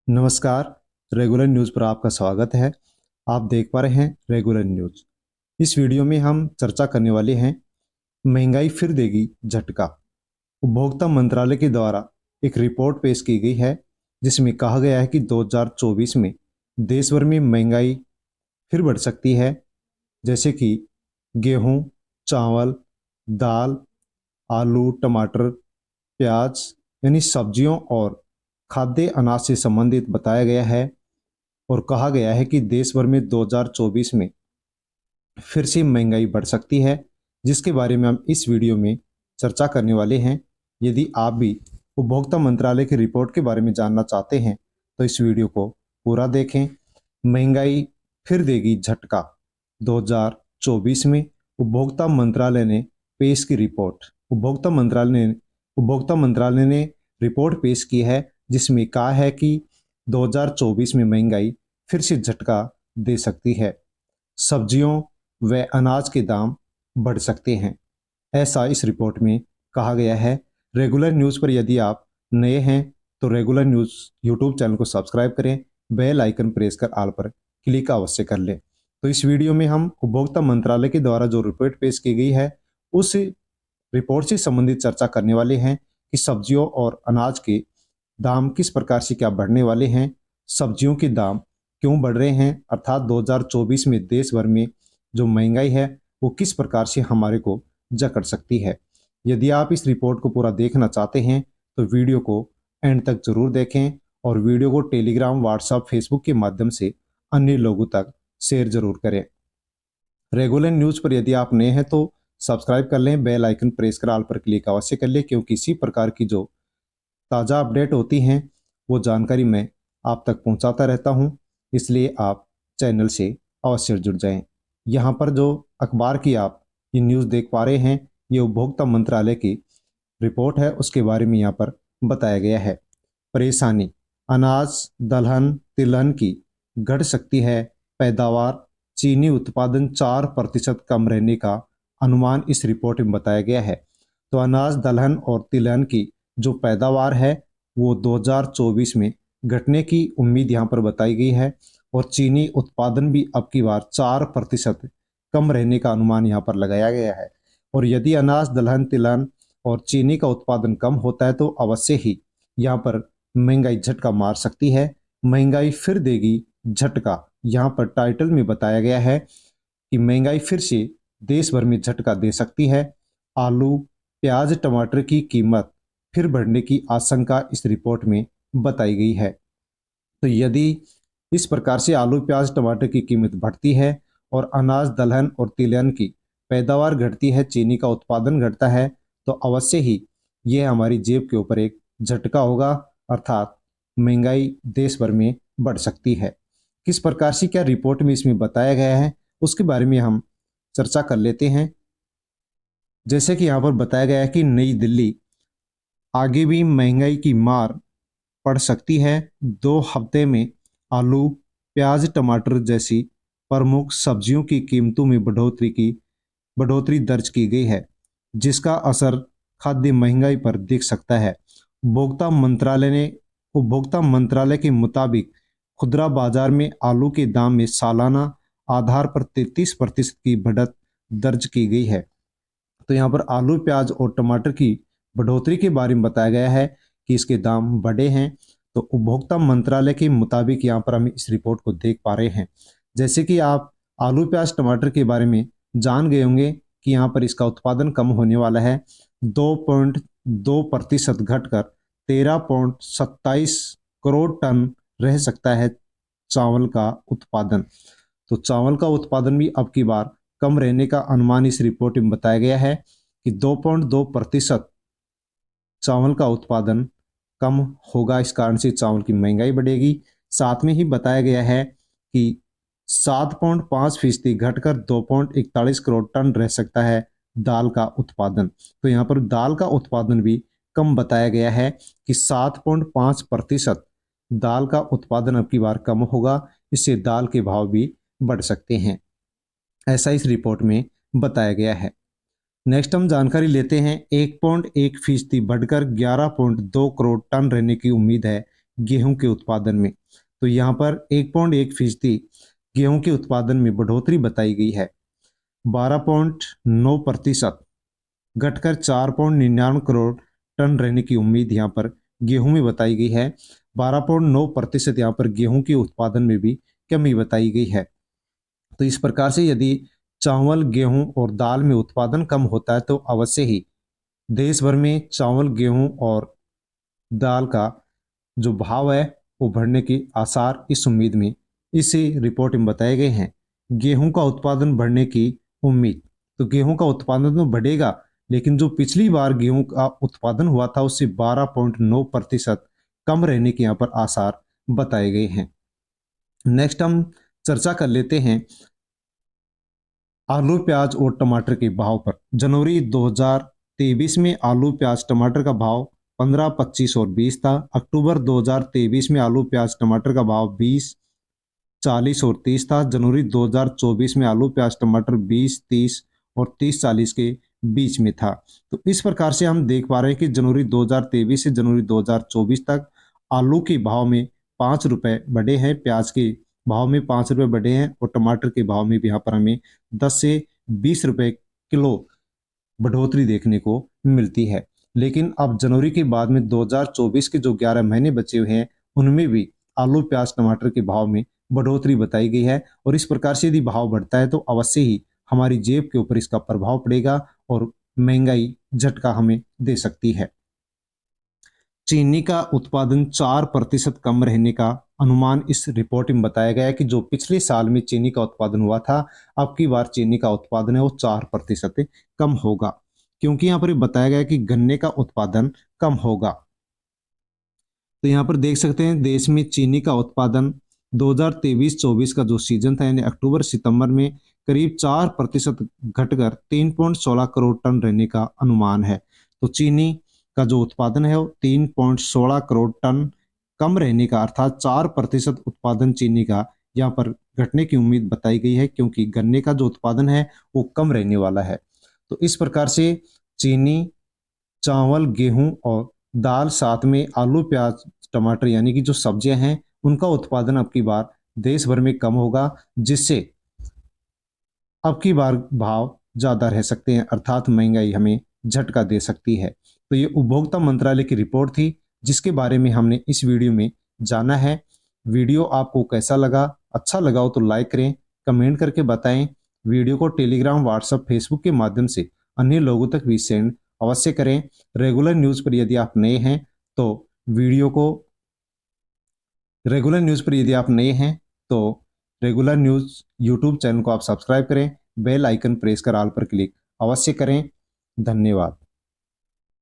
नमस्कार। Regular news पर आपका स्वागत है। आप देख पा रहे हैं रेगुलर न्यूज़। इस वीडियो में हम चर्चा करने वाले हैं, महंगाई फिर देगी झटका। उपभोक्ता मंत्रालय के द्वारा एक रिपोर्ट पेश की गई है, जिसमें कहा गया है कि 2024 में देश भर में महंगाई फिर बढ़ सकती है। जैसे कि गेहूं, चावल, दाल, आलू, टमाटर, प्याज यानी सब्जियों और खाद्य अनाज से संबंधित बताया गया है। और कहा गया है कि देश भर में 2024 में फिर से महंगाई बढ़ सकती है, जिसके बारे में हम इस वीडियो में चर्चा करने वाले हैं। यदि आप भी उपभोक्ता मंत्रालय की रिपोर्ट के बारे में जानना चाहते हैं तो इस वीडियो को पूरा देखें। महंगाई फिर देगी झटका, 2024 में उपभोक्ता मंत्रालय ने पेश की रिपोर्ट। उपभोक्ता मंत्रालय ने रिपोर्ट पेश की है, जिसमें कहा है कि 2024 में महंगाई फिर से झटका दे सकती है। सब्जियों व अनाज के दाम बढ़ सकते हैं, ऐसा इस रिपोर्ट में कहा गया है। रेगुलर न्यूज़ पर यदि आप नए हैं तो रेगुलर न्यूज़ यूट्यूब चैनल को सब्सक्राइब करें, बेल आइकन प्रेस कर ऑल पर क्लिक अवश्य कर लें। तो इस वीडियो में हम उपभोक्ता मंत्रालय के द्वारा जो रिपोर्ट पेश की गई है, उस रिपोर्ट से संबंधित चर्चा करने वाले हैं कि सब्जियों और अनाज के दाम किस प्रकार से क्या बढ़ने वाले हैं, सब्जियों के दाम क्यों बढ़ रहे हैं, अर्थात 2024 में देश भर में जो महंगाई है वो किस प्रकार से हमारे को जकड़ सकती है। यदि आप इस रिपोर्ट को पूरा देखना चाहते हैं तो वीडियो को एंड तक जरूर देखें और वीडियो को टेलीग्राम, व्हाट्सएप, फेसबुक के माध्यम से अन्य लोगों तक शेयर जरूर करें। रेगुलर न्यूज़ पर यदि आप नए हैं तो सब्सक्राइब कर लें, बेल आइकन प्रेस कर ऑल पर क्लिक अवश्य कर लें, क्योंकि इसी प्रकार की जो ताज़ा अपडेट होती हैं वो जानकारी मैं आप तक पहुंचाता रहता हूं। इसलिए आप चैनल से अवश्य जुड़ जाएं। यहाँ पर जो अखबार की आप ये न्यूज़ देख पा रहे हैं, ये उपभोक्ता मंत्रालय की रिपोर्ट है, उसके बारे में यहाँ पर बताया गया है। परेशानी, अनाज, दलहन, तिलहन की घट सकती है पैदावार, चीनी उत्पादन 4% कम रहने का अनुमान इस रिपोर्ट में बताया गया है। तो अनाज, दलहन और तिलहन की जो पैदावार है वो 2024 में घटने की उम्मीद यहाँ पर बताई गई है, और चीनी उत्पादन भी अब की बार 4% कम रहने का अनुमान यहाँ पर लगाया गया है। और यदि अनाज, दलहन, तिलहन और चीनी का उत्पादन कम होता है तो अवश्य ही यहाँ पर महंगाई झटका मार सकती है। महंगाई फिर देगी झटका, यहाँ पर टाइटल में बताया गया है कि महंगाई फिर से देश भर में झटका दे सकती है। आलू, प्याज, टमाटर की कीमत फिर बढ़ने की आशंका इस रिपोर्ट में बताई गई है। तो यदि इस प्रकार से आलू, प्याज, टमाटर की कीमत बढ़ती है और अनाज, दलहन और तिलहन की पैदावार घटती है, चीनी का उत्पादन घटता है, तो अवश्य ही यह हमारी जेब के ऊपर एक झटका होगा, अर्थात महंगाई देश भर में बढ़ सकती है। किस प्रकार से क्या रिपोर्ट में इसमें बताया गया है उसके बारे में हम चर्चा कर लेते हैं। जैसे कि यहाँ पर बताया गया है कि नई दिल्ली, आगे भी महंगाई की मार पड़ सकती है। 2 हफ्ते में आलू, प्याज, टमाटर जैसी प्रमुख सब्जियों की कीमतों में बढ़ोतरी दर्ज की गई है, जिसका असर खाद्य महंगाई पर दिख सकता है। उपभोक्ता मंत्रालय के मुताबिक खुदरा बाजार में आलू के दाम में सालाना आधार पर 33% की बढ़त दर्ज की गई है। तो यहाँ पर आलू, प्याज और टमाटर की बढ़ोतरी के बारे में बताया गया है कि इसके दाम बढ़े हैं। तो उपभोक्ता मंत्रालय के मुताबिक यहाँ पर हम इस रिपोर्ट को देख पा रहे हैं। जैसे कि आप आलू, प्याज, टमाटर के बारे में जान गए होंगे कि यहाँ पर इसका उत्पादन कम होने वाला है, 2.2% घटकर 13.27 करोड़ टन रह सकता है चावल का उत्पादन। तो चावल का उत्पादन भी अब की बार कम रहने का अनुमान इस रिपोर्ट में बताया गया है कि 2.2% चावल का उत्पादन कम होगा। इस कारण से चावल की महंगाई बढ़ेगी। साथ में ही बताया गया है कि 7.5% घटकर 2.41 करोड़ टन रह सकता है दाल का उत्पादन। तो यहाँ पर दाल का उत्पादन भी कम बताया गया है कि 7.5% दाल का उत्पादन अब की बार कम होगा। इससे दाल के भाव भी बढ़ सकते हैं, ऐसा इस रिपोर्ट में बताया गया है। नेक्स्ट हम जानकारी लेते हैं। 1.1% बढ़कर 11.2 करोड़ टन रहने की उम्मीद है गेहूं के उत्पादन में। तो यहाँ पर 1.1% गेहूं के उत्पादन में बढ़ोतरी बताई गई है। 12.9% घटकर 4.99 करोड़ टन रहने की उम्मीद यहाँ पर गेहूं में बताई गई है। 12.9% यहाँ पर गेहूं के उत्पादन में भी कमी बताई गई है। तो इस प्रकार से यदि चावल, गेहूं और दाल में उत्पादन कम होता है तो अवश्य ही देश भर में चावल, गेहूं और दाल का जो भाव है वो बढ़ने के आसार इस उम्मीद में इसी रिपोर्ट में बताए गए हैं। गेहूं का उत्पादन बढ़ने की उम्मीद, तो गेहूं का उत्पादन तो बढ़ेगा, लेकिन जो पिछली बार गेहूं का उत्पादन हुआ था उससे 12.9% कम रहने के यहाँ पर आसार बताए गए हैं। नेक्स्ट हम चर्चा कर लेते हैं आलू, प्याज और टमाटर के भाव पर। जनवरी 2023 में आलू, प्याज, टमाटर का भाव 15, 25 और 20 था। अक्टूबर 2023 में आलू, प्याज, टमाटर का भाव 20, 40 और 30 था। जनवरी 2024 में आलू, प्याज, टमाटर 20, 30 और 30, 40 के बीच में था। तो इस प्रकार से हम देख पा रहे हैं कि जनवरी 2023 से जनवरी 2024 तक आलू के भाव में 5 रुपए बढ़े हैं, प्याज के भाव में 5 रुपए बढ़े हैं और टमाटर के भाव में भी यहाँ पर हमें 10 से 20 रुपए किलो बढ़ोतरी देखने को मिलती है। लेकिन अब जनवरी के बाद में 2024 के जो 11 महीने बचे हुए हैं उनमें भी आलू, प्याज, टमाटर के भाव में बढ़ोतरी बताई गई है। और इस प्रकार से यदि भाव बढ़ता है तो अवश्य ही हमारी जेब के ऊपर इसका प्रभाव पड़ेगा और महंगाई झटका हमें दे सकती है। चीनी का उत्पादन 4% कम रहने का अनुमान इस रिपोर्ट में बताया गया है कि जो पिछले साल में चीनी का उत्पादन हुआ था, अब की बार चीनी का उत्पादन है वो 4% कम होगा, क्योंकि यहाँ पर बताया गया है कि गन्ने का उत्पादन कम होगा। तो यहाँ पर देख सकते हैं देश में चीनी का उत्पादन 2023-24 का जो सीजन था यानी अक्टूबर सितंबर में करीब 4% घटकर 3.16 करोड़ टन रहने का अनुमान है। तो चीनी का जो उत्पादन है वो 3.16 करोड़ टन कम रहने का, अर्थात 4% उत्पादन चीनी का यहाँ पर घटने की उम्मीद बताई गई है, क्योंकि गन्ने का जो उत्पादन है वो कम रहने वाला है। तो इस प्रकार से चीनी, चावल, गेहूं और दाल, साथ में आलू, प्याज, टमाटर यानी कि जो सब्जियां हैं उनका उत्पादन अब की बार देश भर में कम होगा, जिससे अब की बार भाव ज्यादा रह सकते हैं, अर्थात महंगाई हमें झटका दे सकती है। तो ये उपभोक्ता मंत्रालय की रिपोर्ट थी जिसके बारे में हमने इस वीडियो में जाना है। वीडियो आपको कैसा लगा? अच्छा लगा हो तो लाइक करें, कमेंट करके बताएं। वीडियो को टेलीग्राम, व्हाट्सएप, फेसबुक के माध्यम से अन्य लोगों तक भी सेंड अवश्य करें। रेगुलर न्यूज़ पर यदि आप नए हैं तो वीडियो को रेगुलर न्यूज़ पर यदि आप नए हैं तो रेगुलर न्यूज़ यूट्यूब चैनल को आप सब्सक्राइब करें, बेल आइकन प्रेस कर ऑल पर क्लिक अवश्य करें। धन्यवाद।